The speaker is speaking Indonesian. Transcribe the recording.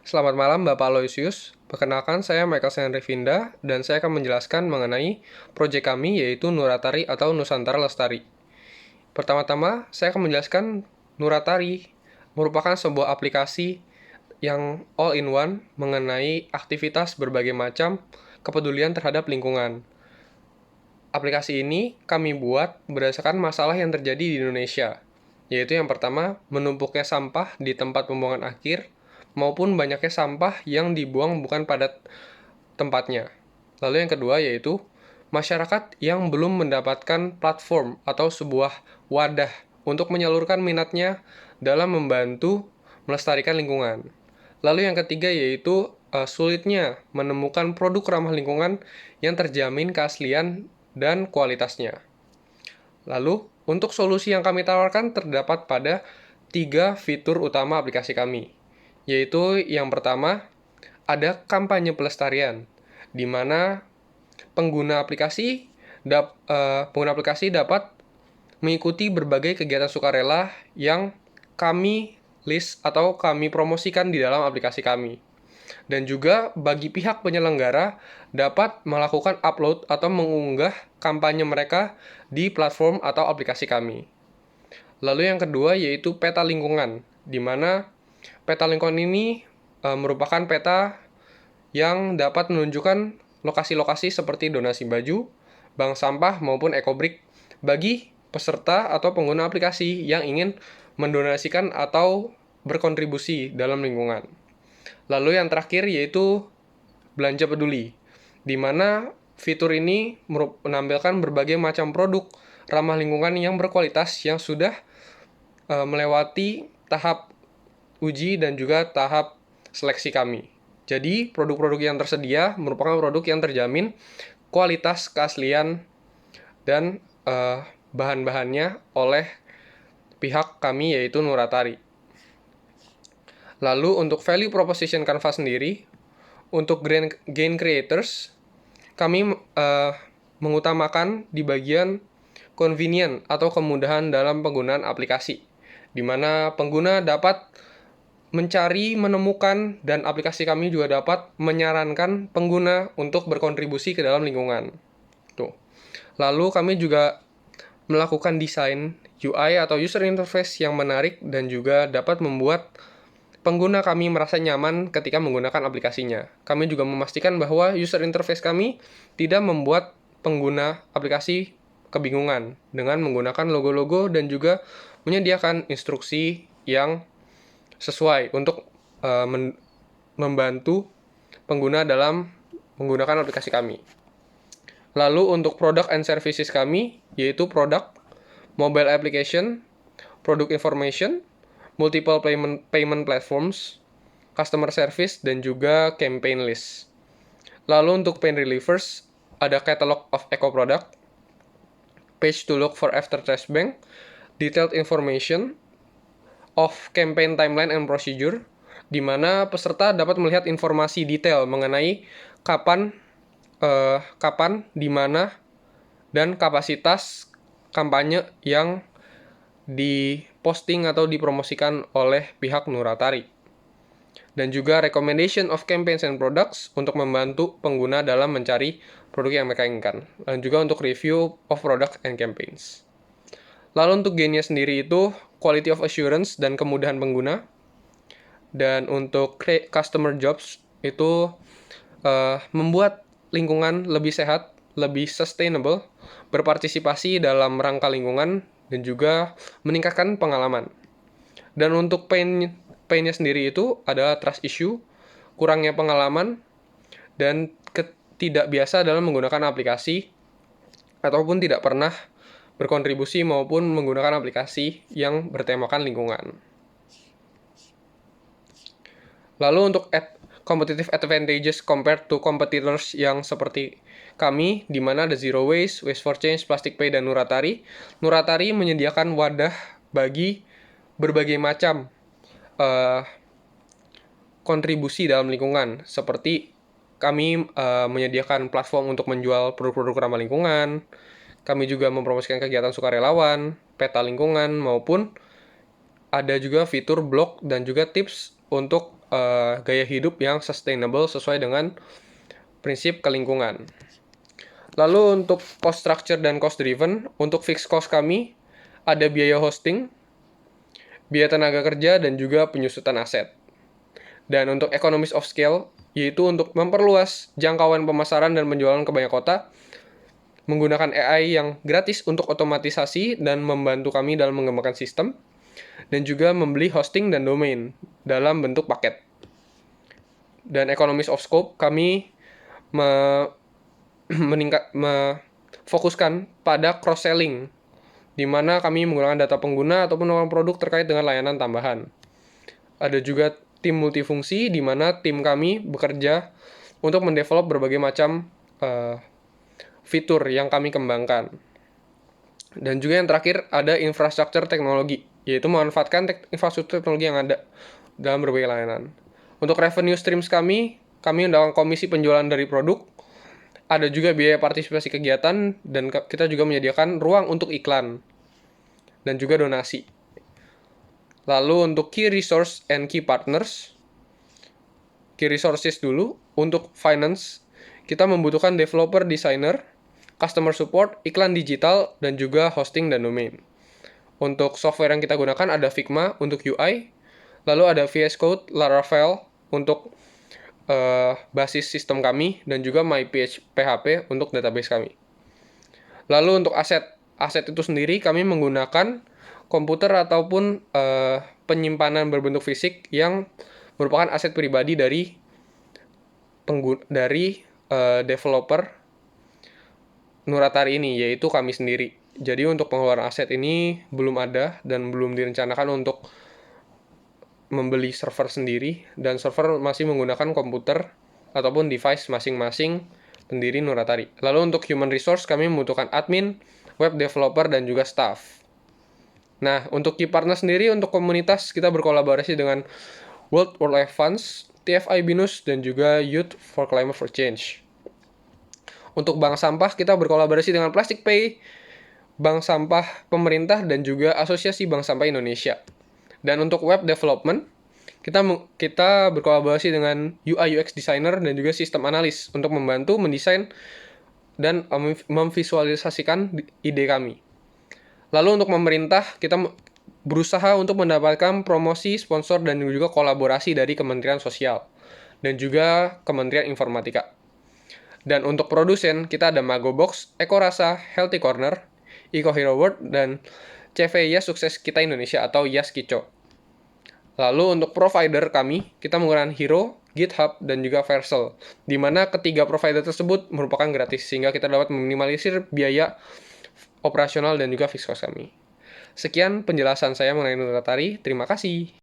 Selamat malam Bapak Aloysius. Perkenalkan saya Michael Senrivinda dan saya akan menjelaskan mengenai proyek kami yaitu Nuratari atau Nusantara Lestari. Pertama-tama saya akan menjelaskan Nuratari merupakan sebuah aplikasi yang all-in-one mengenai aktivitas berbagai macam kepedulian terhadap lingkungan. Aplikasi ini kami buat berdasarkan masalah yang terjadi di Indonesia, yaitu yang pertama, menumpuknya sampah di tempat pembuangan akhir, maupun banyaknya sampah yang dibuang bukan pada tempatnya. Lalu yang kedua yaitu, masyarakat yang belum mendapatkan platform atau sebuah wadah untuk menyalurkan minatnya dalam membantu melestarikan lingkungan. Lalu yang ketiga yaitu sulitnya menemukan produk ramah lingkungan yang terjamin keaslian dan kualitasnya. Lalu, untuk solusi yang kami tawarkan terdapat pada 3 fitur utama aplikasi kami, yaitu yang pertama, ada kampanye pelestarian, di mana pengguna aplikasi dapat mengikuti berbagai kegiatan sukarela yang kami list atau kami promosikan di dalam aplikasi kami. Dan juga bagi pihak penyelenggara dapat melakukan upload atau mengunggah kampanye mereka di platform atau aplikasi kami. Lalu yang kedua yaitu peta lingkungan, di mana peta lingkungan ini merupakan peta yang dapat menunjukkan lokasi-lokasi seperti donasi baju, bank sampah maupun ekobrik bagi peserta atau pengguna aplikasi yang ingin mendonasikan atau berkontribusi dalam lingkungan. Lalu yang terakhir yaitu belanja peduli, di mana fitur ini menampilkan berbagai macam produk ramah lingkungan yang berkualitas yang sudah melewati tahap uji dan juga tahap seleksi kami. Jadi, produk-produk yang tersedia merupakan produk yang terjamin kualitas, keaslian, dan bahan-bahannya oleh pihak kami yaitu Nuratari. Lalu untuk value proposition Canva sendiri, untuk gain creators, kami mengutamakan di bagian convenient atau kemudahan dalam penggunaan aplikasi, di mana pengguna dapat mencari, menemukan, dan aplikasi kami juga dapat menyarankan pengguna untuk berkontribusi ke dalam lingkungan. Tuh. Lalu kami juga melakukan desain UI atau user interface yang menarik dan juga dapat membuat pengguna kami merasa nyaman ketika menggunakan aplikasinya. Kami juga memastikan bahwa user interface kami tidak membuat pengguna aplikasi kebingungan dengan menggunakan logo-logo dan juga menyediakan instruksi yang sesuai untuk membantu pengguna dalam menggunakan aplikasi kami. Lalu untuk product and services kami, yaitu produk, mobile application, product information, multiple payment platforms, customer service, dan juga campaign list. Lalu untuk pain relievers, ada catalog of eco product, page to look for after trash bank, detailed information of campaign timeline and procedure, di mana peserta dapat melihat informasi detail mengenai kapan, di mana, dan kapasitas kampanye yang diposting atau dipromosikan oleh pihak Nuratari. Dan juga recommendation of campaigns and products untuk membantu pengguna dalam mencari produk yang mereka inginkan. Dan juga untuk review of product and campaigns. Lalu untuk gainnya sendiri itu quality of assurance dan kemudahan pengguna. Dan untuk customer jobs itu membuat lingkungan lebih sehat, lebih sustainable, berpartisipasi dalam rangka lingkungan, dan juga meningkatkan pengalaman. Dan untuk pain-nya sendiri itu adalah trust issue, kurangnya pengalaman, dan tidak biasa dalam menggunakan aplikasi, ataupun tidak pernah berkontribusi maupun menggunakan aplikasi yang bertemakan lingkungan. Lalu untuk competitive advantages compared to competitors yang seperti kami, di mana ada Zero Waste, Waste for Change, Plastic Pay, dan Nuratari. Nuratari menyediakan wadah bagi berbagai macam kontribusi dalam lingkungan, seperti kami menyediakan platform untuk menjual produk-produk ramah lingkungan, kami juga mempromosikan kegiatan sukarelawan, peta lingkungan, maupun ada juga fitur blog dan juga tips untuk gaya hidup yang sustainable sesuai dengan prinsip kelingkungan. Lalu untuk cost structure dan cost driven, untuk fixed cost kami ada biaya hosting, biaya tenaga kerja, dan juga penyusutan aset. Dan untuk economies of scale, yaitu untuk memperluas jangkauan pemasaran dan penjualan ke banyak kota, menggunakan AI yang gratis untuk otomatisasi dan membantu kami dalam mengembangkan sistem, dan juga membeli hosting dan domain dalam bentuk paket. Dan economies of scope, kami fokuskan pada cross-selling, di mana kami menggunakan data pengguna ataupun menawarkan produk terkait dengan layanan tambahan. Ada juga tim multifungsi, di mana tim kami bekerja untuk mendevelop berbagai macam fitur yang kami kembangkan. Dan juga yang terakhir ada infrastruktur teknologi, yaitu memanfaatkan infrastruktur teknologi yang ada dalam berbagai layanan. Untuk revenue streams kami mendapatkan komisi penjualan dari produk, ada juga biaya partisipasi kegiatan, dan kita juga menyediakan ruang untuk iklan, dan juga donasi. Lalu untuk key resource and key partners, key resources dulu, untuk finance, kita membutuhkan developer, designer, customer support, iklan digital, dan juga hosting dan domain. Untuk software yang kita gunakan ada Figma untuk UI, lalu ada VS Code, Laravel untuk basis sistem kami, dan juga MyPHP untuk database kami. Lalu untuk aset itu sendiri kami menggunakan komputer ataupun penyimpanan berbentuk fisik yang merupakan aset pribadi dari developer Nuratari ini, yaitu kami sendiri. Jadi untuk pengeluaran aset ini belum ada dan belum direncanakan untuk membeli server sendiri, dan server masih menggunakan komputer ataupun device masing-masing pendiri Nuratari. Lalu untuk human resource kami membutuhkan admin, web developer, dan juga staff. Nah, untuk key partner sendiri, untuk komunitas kita berkolaborasi dengan World Wildlife Funds, TFI BINUS, dan juga Youth for Climate for Change. Untuk bank sampah kita berkolaborasi dengan Plastic Pay, Bank Sampah Pemerintah, dan juga Asosiasi Bank Sampah Indonesia. Dan untuk web development, kita berkolaborasi dengan UI UX designer dan juga sistem analis untuk membantu mendesain dan memvisualisasikan ide kami. Lalu untuk pemerintah, kita berusaha untuk mendapatkan promosi, sponsor, dan juga kolaborasi dari Kementerian Sosial dan juga Kementerian Informatika. Dan untuk produsen, kita ada Magobox, Eko Rasa, Healthy Corner, Eco Hero World, dan CV Yas Sukses Kita Indonesia atau Yas Kico. Lalu untuk provider kami, kita menggunakan Hero, GitHub, dan juga Vercel, di mana ketiga provider tersebut merupakan gratis, sehingga kita dapat meminimalisir biaya operasional dan juga fixed cost kami. Sekian penjelasan saya mengenai Nuratari. Terima kasih.